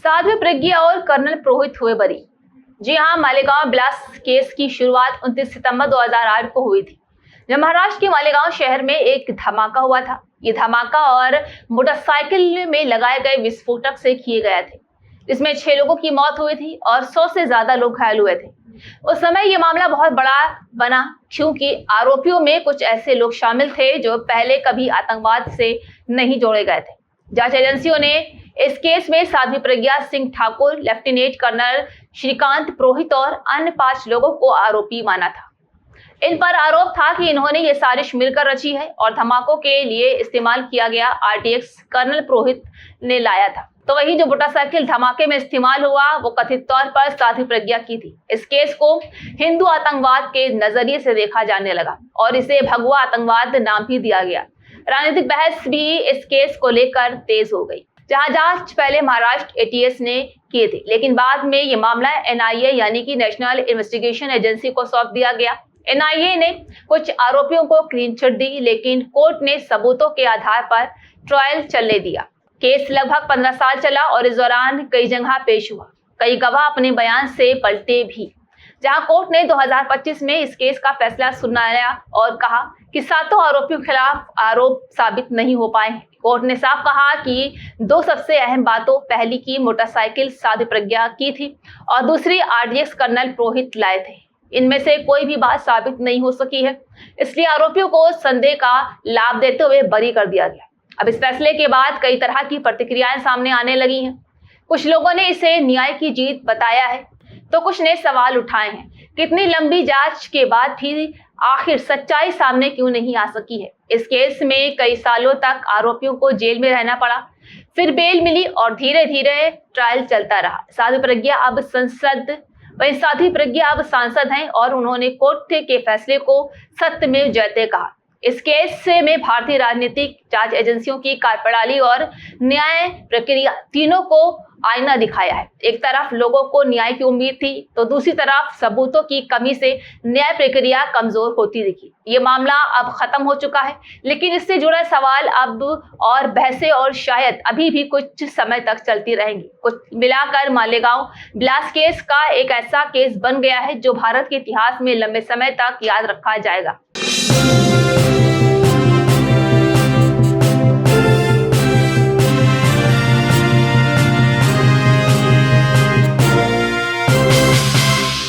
साध्वी प्रज्ञा और कर्नल पुरोहित हुए बरी। जी हां, मालेगांव ब्लास्ट केस की शुरुआत 29 सितंबर 2008 को हुई थी, जब महाराष्ट्र के मालेगांव शहर में एक धमाका हुआ था। ये धमाका और मोटरसाइकिल में लगाए गए विस्फोटक से किए गए थे, इसमें 6 लोगों की मौत हुई थी और 100 से ज्यादा लोग घायल हुए थे। उस समय ये मामला बहुत बड़ा बना क्योंकि आरोपियों में कुछ ऐसे लोग शामिल थे जो पहले कभी आतंकवाद से नहीं जोड़े गए थे। जांच एजेंसियों ने इस केस में साध्वी प्रज्ञा सिंह ठाकुर, लेफ्टिनेंट कर्नल श्रीकांत पुरोहित और अन्य 5 लोगों को आरोपी माना था। इन पर आरोप था कि इन्होंने ये साजिश मिलकर रची है और धमाकों के लिए इस्तेमाल किया गया आरटीएक्स कर्नल पुरोहित ने लाया था। तो वही जो मोटरसाइकिल धमाके में इस्तेमाल हुआ वो कथित तौर पर साध्वी प्रज्ञा की थी। इस केस को हिंदू आतंकवाद के नजरिए से देखा जाने लगा और इसे भगवा आतंकवाद नाम भी दिया गया। राजनीतिक बहस भी इस केस को लेकर तेज हो गई, जहां जांच पहले महाराष्ट्र एटीएस ने किए थे, लेकिन बाद में ये मामला एनआईए यानी कि नेशनल इन्वेस्टिगेशन एजेंसी को सौंप दिया गया। एनआईए ने कुछ आरोपियों को क्लीन चिट दी, लेकिन कोर्ट ने सबूतों के आधार पर ट्रायल चलने दिया। केस लगभग 15 साल चला और इस दौरान कई जगह पेश हुआ। कई गवाह अपने बयान से पलटे भी, जहां कोर्ट ने 2025 में इस केस का फैसला सुनाया और कहा कि 7 आरोपियों के खिलाफ आरोप साबित नहीं हो पाए। कोर्ट ने साफ कहा कि 2 सबसे अहम बातों, पहली की मोटरसाइकिल साध्वी प्रज्ञा की थी और दूसरी आरडीएक्स कर्नल पुरोहित लाए थे। इनमें से कोई भी बात साबित नहीं हो सकी है, इसलिए आरोपियों को संदेह का लाभ देते हुए बरी कर दिया गया। अब इस फैसले के बाद कई तरह की प्रतिक्रियाएं सामने आने लगी हैं। कुछ लोगों ने इसे न्याय की जीत बताया है, तो कुछ ने सवाल उठाए हैं कि इतनी लंबी जांच के बाद भी आखिर सच्चाई सामने क्यों नहीं आ सकी है। इस केस में कई सालों तक आरोपियों को जेल में रहना पड़ा, फिर बेल मिली और धीरे धीरे ट्रायल चलता रहा। साध्वी प्रज्ञा अब सांसद हैं और उन्होंने कोर्ट के फैसले को सत्यमेव जयते कहा। इस केस में भारतीय राजनीतिक जांच एजेंसियों की कार्यप्रणाली और न्याय प्रक्रिया तीनों को आईना दिखाया है। एक तरफ लोगों को न्याय की उम्मीद थी, तो दूसरी तरफ सबूतों की कमी से न्याय प्रक्रिया कमजोर होती दिखी। ये मामला अब खत्म हो चुका है, लेकिन इससे जुड़े सवाल अब और बहसें और शायद अभी भी कुछ समय तक चलती रहेंगी। कुछ मिलाकर मालेगांव ब्लास्ट केस का एक ऐसा केस बन गया है जो भारत के इतिहास में लंबे समय तक याद रखा जाएगा।